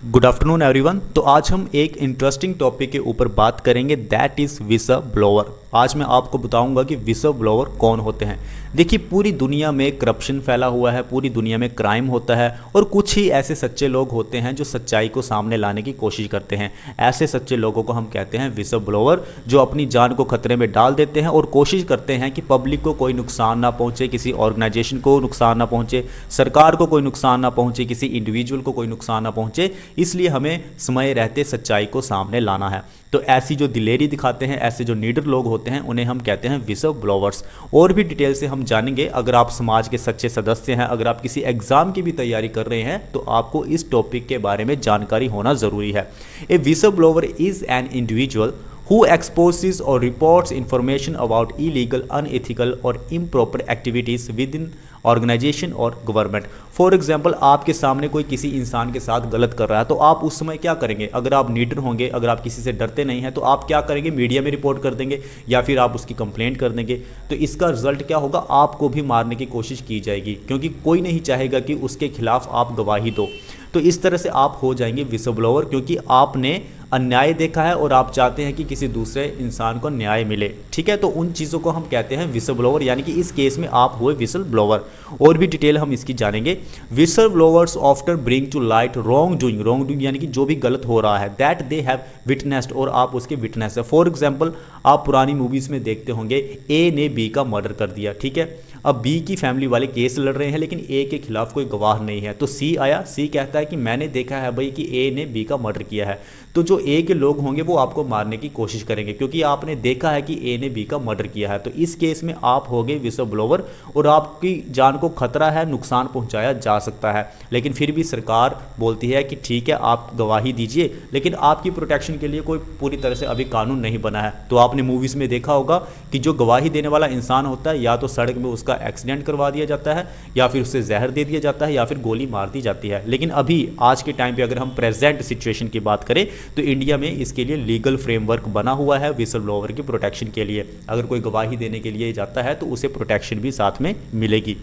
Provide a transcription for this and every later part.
Good afternoon everyone. तो आज हम एक इंटरेस्टिंग टॉपिक के ऊपर बात करेंगे, दैट इज़ विसल ब्लोअर। आज मैं आपको बताऊंगा कि विसल ब्लोअर कौन होते हैं। देखिए, पूरी दुनिया में करप्शन फैला हुआ है, पूरी दुनिया में क्राइम होता है और कुछ ही ऐसे सच्चे लोग होते हैं जो सच्चाई को सामने लाने की कोशिश करते हैं। ऐसे सच्चे लोगों को हम कहते हैं विसल ब्लोअर, जो अपनी जान को खतरे में डाल देते हैं और कोशिश करते हैं कि पब्लिक को कोई नुकसान ना पहुंचे, किसी ऑर्गेनाइजेशन को नुकसान ना पहुंचे, सरकार को कोई नुकसान ना पहुंचे, किसी इंडिविजुअल को कोई नुकसान ना पहुंचे। इसलिए हमें समय रहते सच्चाई को सामने लाना है। तो ऐसी जो दिलेरी दिखाते हैं, ऐसे जो नीडर लोग होते हैं, उन्हें हम कहते हैं विसल ब्लोअर्स। और भी डिटेल से हम जानेंगे। अगर आप समाज के सच्चे सदस्य हैं, अगर आप किसी एग्जाम की भी तैयारी कर रहे हैं, तो आपको इस टॉपिक के बारे में जानकारी होना ज़रूरी है। A whistle blower is an individual who exposes or reports information about illegal, unethical or improper activities within organisation और गवर्नमेंट। फॉर एग्जाम्पल, आपके सामने कोई किसी इंसान के साथ गलत कर रहा है, तो आप उस समय क्या करेंगे? अगर आप नीडर होंगे, अगर आप किसी से डरते नहीं हैं, तो आप क्या करेंगे? मीडिया में रिपोर्ट कर देंगे या फिर आप उसकी कंप्लेंट कर देंगे। तो इसका रिजल्ट क्या होगा? आपको भी मारने की कोशिश की जाएगी, क्योंकि कोई नहीं चाहेगा कि उसके खिलाफ आप गवाही दो। तो इस तरह से आप हो जाएंगे विसल ब्लोअर, क्योंकि आपने अन्याय देखा है और आप चाहते हैं कि किसी दूसरे इंसान को न्याय मिले। ठीक है, तो उन चीज़ों को हम कहते हैं विसल ब्लोअर, यानी कि इस केस में आप हुए विसल ब्लोअर। और भी डिटेल हम इसकी जानेंगे। Whistleblowers often bring to light wrongdoing यानी कि जो भी गलत हो रहा है, दैट दे हैव विटनेस्ड, और आप उसके विटनेस है। फॉर एग्जाम्पल, आप पुरानी मूवीज़ में देखते होंगे, ए ने बी का मर्डर कर दिया। ठीक है, अब बी की फैमिली वाले केस लड़ रहे हैं, लेकिन ए के खिलाफ कोई गवाह नहीं है। तो सी आया, सी कहता है कि मैंने देखा है भाई कि ए ने बी का मर्डर किया है। तो जो ए के लोग होंगे वो आपको मारने की कोशिश करेंगे, क्योंकि आपने देखा है कि ए ने बी का मर्डर किया है। तो इस केस में आप हो गए विसल ब्लोअर और आपकी जान को खतरा है, नुकसान पहुंचाया जा सकता है। लेकिन फिर भी सरकार बोलती है कि ठीक है, आप गवाही दीजिए, लेकिन आपकी प्रोटेक्शन के लिए कोई पूरी तरह से अभी कानून नहीं बना है। तो आपने मूवीज़ में देखा होगा कि जो गवाही देने वाला इंसान होता है, या तो सड़क में उसका एक्सीडेंट करवा दिया जाता है, या फिर उसे जहर दे दिया जाता है, या फिर गोली मार दी जाती है। लेकिन अभी आज के टाइम पे अगर हम प्रेजेंट सिचुएशन की बात करें, तो इंडिया में इसके लिए लीगल फ्रेमवर्क बना हुआ है विसल ब्लोअर की प्रोटेक्शन के लिए। अगर कोई गवाही देने के लिए जाता है तो उसे प्रोटेक्शन भी साथ में मिलेगी।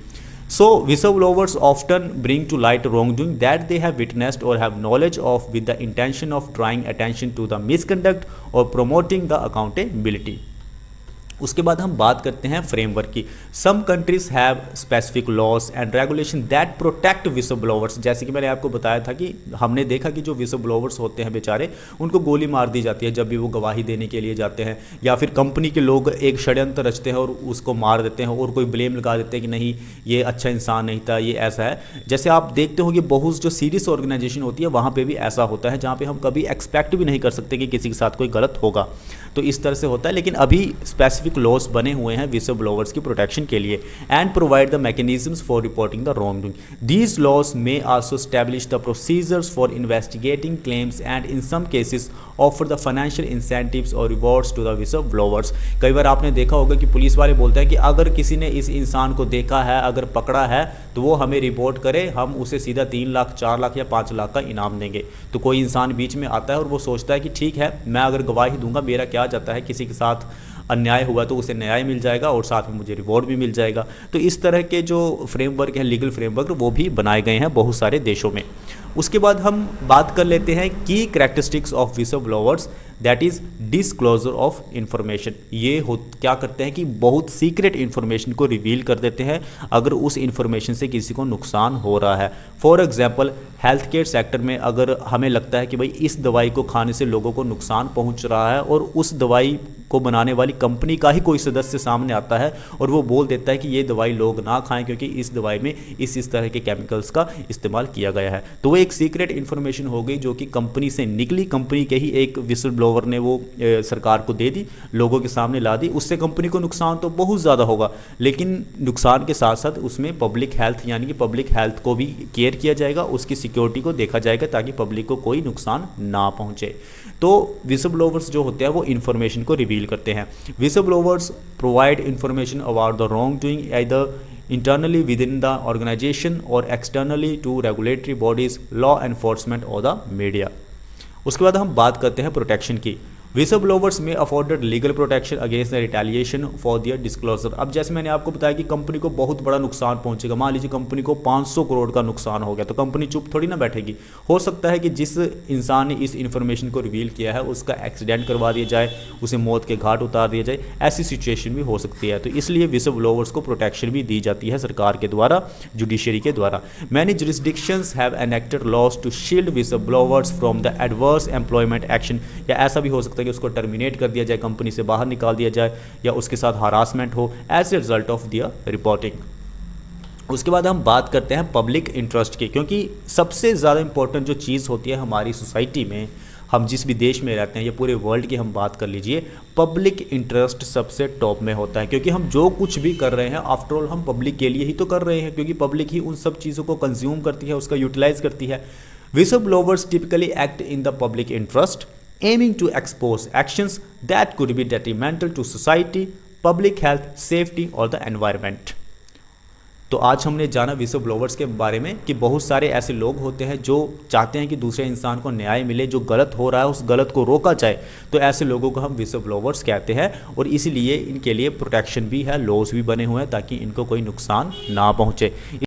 So whistleblowers often bring to light wrongdoing that they have witnessed or have knowledge of, with the intention of drawing attention to the misconduct or promoting the accountability। उसके बाद हम बात करते हैं फ्रेमवर्क की। Some countries have specific laws and regulation that protect whistleblowers. जैसे कि मैंने आपको बताया था कि हमने देखा कि जो विसल ब्लोअर्स होते हैं बेचारे, उनको गोली मार दी जाती है जब भी वो गवाही देने के लिए जाते हैं, या फिर कंपनी के लोग एक षड्यंत्र रचते हैं और उसको मार देते हैं और कोई ब्लेम लगा देते हैं कि नहीं, ये अच्छा इंसान नहीं था, ये ऐसा है। जैसे आप देखते हो कि बहुत जो सीरियस ऑर्गेनाइजेशन होती है, वहाँ पर भी ऐसा होता है, जहाँ पर हम कभी एक्सपेक्ट भी नहीं कर सकते कि किसी के साथ कोई गलत होगा। तो इस तरह से होता है। लेकिन अभी स्पेसिफिक लॉज बने हुए हैं विसल ब्लोअर्स की प्रोटेक्शन के लिए, and provide the mechanisms for reporting the wrongdoing. These laws may also establish the procedures for investigating claims and in some cases offer the financial incentives और rewards to the whistle blowers. कई बार आपने देखा होगा कि police वाले बोलते हैं कि अगर किसी ने इस इंसान को देखा है, अगर पकड़ा है, तो वो हमें रिपोर्ट करे, हम उसे सीधा 3 लाख, 4 लाख या 5 लाख का इनाम देंगे। तो कोई इंसान बीच में आता है और वो सोचता है कि ठीक है, मैं अगर गवाही दूंगा, मेरा क्या जाता है, किसी के साथ अन्याय हुआ तो उसे न्याय मिल जाएगा और साथ में मुझे रिवॉर्ड भी मिल जाएगा। तो इस तरह के जो फ्रेमवर्क है, लीगल फ्रेमवर्क, वो भी बनाए गए हैं बहुत सारे देशों में। उसके बाद हम बात कर लेते हैं की characteristics of whistle blowers, that is disclosure of information. ये क्या करते हैं कि बहुत सीक्रेट इन्फॉर्मेशन को रिवील कर देते हैं अगर उस इन्फॉर्मेशन से किसी को नुकसान हो रहा है। For example, health care sector में अगर हमें लगता है कि भाई इस दवाई को खाने से लोगों को नुकसान पहुंच रहा है, और उस दवाई को बनाने वाली कंपनी का ही कोई सदस्य सामने आता है और वो बोल देता है कि ये दवाई लोग ना खाएं क्योंकि इस दवाई में इस तरह के केमिकल्स का इस्तेमाल किया गया है, तो वो एक सीक्रेट इन्फॉर्मेशन हो गई जो कि कंपनी से निकली, कंपनी के ही एक विसल ब्लोअर ने वो सरकार को दे दी, लोगों के सामने ला दी। उससे कंपनी को नुकसान तो बहुत ज़्यादा होगा, लेकिन नुकसान के साथ साथ उसमें पब्लिक हेल्थ, यानी कि पब्लिक हेल्थ को भी केयर किया जाएगा, उसकी सिक्योरिटी को देखा जाएगा ताकि पब्लिक को कोई नुकसान ना पहुँचे। तो विसल ब्लोअर्स जो होते हैं वो इन्फॉर्मेशन को रिवील करते हैं। Whistle blowers provide information about the wrong doing either internally within the organization or externally to regulatory bodies, law enforcement और the media। उसके बाद हम बात करते हैं प्रोटेक्शन की। विसल ब्लोवर्स में afforded legal protection against the retaliation for their disclosure. अब जैसे मैंने आपको बताया कि कंपनी को बहुत बड़ा नुकसान पहुंचेगा, मान लीजिए कंपनी को 500 करोड़ का नुकसान हो गया, तो कंपनी चुप थोड़ी ना बैठेगी। हो सकता है कि जिस इंसान ने इस इन्फॉर्मेशन को रिवील किया है उसका एक्सीडेंट करवा दिया जाए, उसे मौत के घाट उतार दिया जाए, ऐसी सिचुएशन भी हो सकती है। तो इसलिए विसल ब्लोवर्स को प्रोटेक्शन भी दी जाती है सरकार के द्वारा, जुडिशरी के द्वारा। Many jurisdictions have enacted laws to shield whistleblowers from the adverse employment action. या ऐसा भी हो सकता है कि उसको टर्मिनेट कर दिया जाए, कंपनी से बाहर निकाल दिया जाए, या उसके साथ हरासमेंट हो as a result of their reporting. उसके बाद हम बात करते हैं पब्लिक इंटरेस्ट की, क्योंकि सबसे ज़्यादा इंपॉर्टेंट जो चीज़ होती है हमारी सोसाइटी में, हम जिस भी देश में रहते हैं या पूरे वर्ल्ड की हम बात कर लीजिए, पब्लिक इंटरेस्ट सबसे टॉप में होता है। क्योंकि हम जो कुछ भी कर रहे हैं आफ्टर ऑल हम पब्लिक के लिए ही तो कर रहे हैं, क्योंकि पब्लिक ही उन सब चीज़ों को कंज्यूम करती है, उसका यूटिलाइज करती है। Whistle blowers typically act in the public interest aiming to expose actions that could be detrimental to society, public health, safety और the environment। तो आज हमने जाना विसल ब्लोवर्स के बारे में कि बहुत सारे ऐसे लोग होते हैं जो चाहते हैं कि दूसरे इंसान को न्याय मिले, जो गलत हो रहा है उस गलत को रोका जाए, तो ऐसे लोगों को हम विसल ब्लोवर्स कहते हैं। और इसीलिए इनके लिए प्रोटेक्शन भी है, लॉज भी बने हुए हैं ताकि इनको कोई नुकसान ना पहुँचे।